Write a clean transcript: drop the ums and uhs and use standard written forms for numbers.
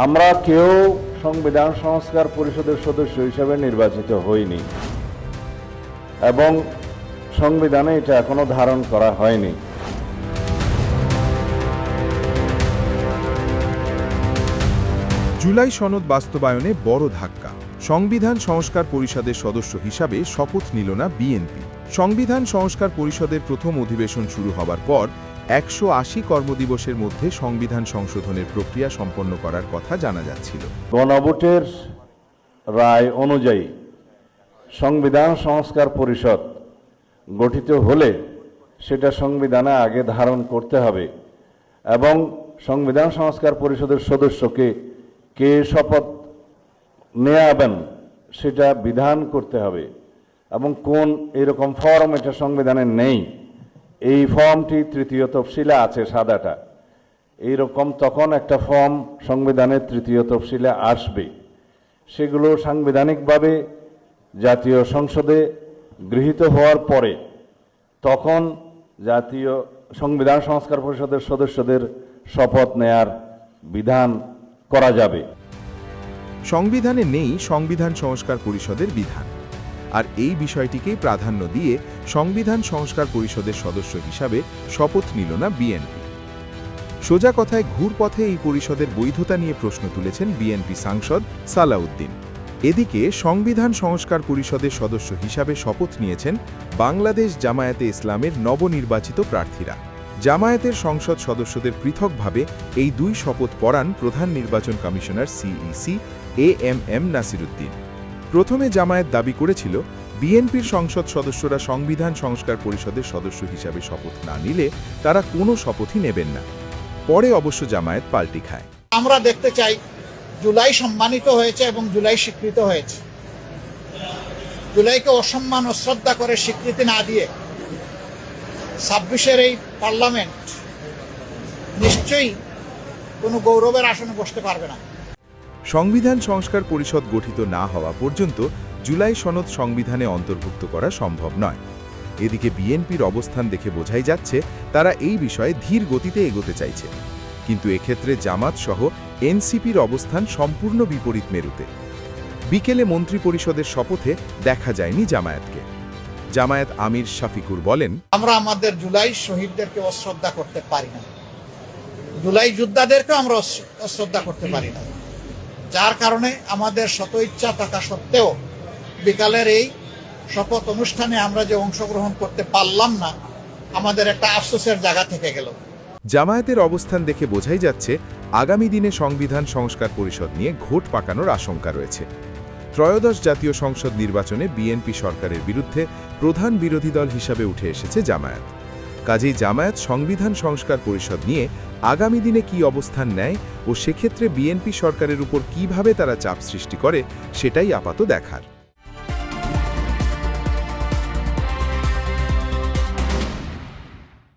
আমরা কেউ সংবিধান সংস্কার পরিষদের সদস্য হিসেবে নির্বাচিত হইনি এবং সংবিধানে এটা এখনো ধারণ করা হয়নি। জুলাই সনদ বাস্তবায়নে বড় ধাক্কা। সংবিধান সংস্কার পরিষদের সদস্য হিসাবে শপথ নিল না বিএনপি। সংবিধান সংস্কার পরিষদের প্রথম অধিবেশন শুরু হবার পর 180 কর্মদিবসের মধ্যে সংবিধান সংশোধনের প্রক্রিয়া সম্পন্ন করার কথা জানা যাচ্ছিল। গণভোটের রায় অনুযায়ী সংবিধান সংস্কার পরিষদ গঠিত হলে সেটা সংবিধানে আগে ধারণ করতে হবে এবং সংবিধান সংস্কার পরিষদের সদস্যকে কে শপথ নেওয়াবেন সেটা বিধান করতে হবে এবং কোন এরকম ফর্ম এটা সংবিধানে নেই। এই ফর্মটি তৃতীয় তফসিলে আছে, সাদাটা। এইরকম তখন একটা ফর্ম সংবিধানের তৃতীয় তফসিলে আসবে। সেগুলো সাংবিধানিকভাবে জাতীয় সংসদে গৃহীত হওয়ার পরে তখন জাতীয় সংবিধান সংস্কার পরিষদের সদস্যদের শপথ নেয়ার বিধান করা যাবে। সংবিধানে নেই সংবিধান সংস্কার পরিষদের বিধান, আর এই বিষয়টিকেই প্রাধান্য দিয়ে সংবিধান সংস্কার পরিষদের সদস্য হিসাবে শপথ নিল না বিএনপি। সোজা কথায় ঘুরপথে এই পরিষদের বৈধতা নিয়ে প্রশ্ন তুলেছেন বিএনপি সাংসদ সালাউদ্দিন। এদিকে সংবিধান সংস্কার পরিষদের সদস্য হিসাবে শপথ নিয়েছেন বাংলাদেশ জামায়াতে ইসলামের নবনির্বাচিত প্রার্থীরা। জামায়াতের সংসদ সদস্যদের পৃথকভাবে এই দুই শপথ পড়ান প্রধান নির্বাচন কমিশনার সিইসি এএমএম নাসিরুদ্দিন। প্রথমে জামায়াত দাবি করেছিল বিএনপির সংসদ সদস্যরা সংবিধান সংস্কার পরিষদের সদস্য হিসাবে শপথ না নিলে তারা কোনো শপথই নেবেন না। পরে অবশ্য জামায়াত পাল্টি খায়। আমরা দেখতে চাই জুলাই সম্মানিত হয়েছে এবং জুলাই স্বীকৃত হয়েছে। জুলাইকে অসম্মান ও শ্রদ্ধা করে স্বীকৃতি না দিয়ে 26-এর এই পার্লামেন্ট নিশ্চয়ই কোনো গৌরবের আসনে বসতে পারবে না। সংবিধান সংস্কার পরিষদ গঠিত না হওয়া পর্যন্ত জুলাই সনদ সংবিধানে অন্তর্ভুক্ত করা সম্ভব নয়। এদিকে বিএনপির অবস্থান দেখে বোঝাই যাচ্ছে তারা এই বিষয়ে ধীর গতিতে এগোতে চাইছে, কিন্তু এক্ষেত্রে জামাত সহ এনসিপির অবস্থান সম্পূর্ণ বিপরীত মেরুতে। বিকেলে মন্ত্রিপরিষদের শপথে দেখা যায়নি জামায়াতকে। জামায়াত আমির শাফিকুর বলেন, আমরা আমাদের জুলাই শহীদদেরকে অশ্রদ্ধা করতে পারি না, জুলাই যোদ্ধাদেরকেও আমরা অশ্রদ্ধা করতে পারি না, যার কারণে আমাদের শত ইচ্ছা থাকা সত্ত্বেও বিকালের এই শপথ অনুষ্ঠানে আমরা যে অংশগ্রহণ করতে পারলাম না, আমাদের একটা আফসোসের জায়গা থেকে গেল। জামায়াতের অবস্থান দেখে বোঝাই যাচ্ছে আগামী দিনে সংবিধান সংস্কার পরিষদ নিয়ে ঘোট পাকানোর আশঙ্কা রয়েছে। ত্রয়োদশ জাতীয় সংসদ নির্বাচনে বিএনপি সরকারের বিরুদ্ধে প্রধান বিরোধী দল হিসাবে উঠে এসেছে জামায়াত। কাজেই জামায়াত সংবিধান সংস্কার পরিষদ নিয়ে আগামী দিনে কি অবস্থান নেয় ও সেক্ষেত্রে বিএনপি সরকারের উপর কিভাবে তারা চাপ সৃষ্টি করে সেটাই আপাতত দেখার।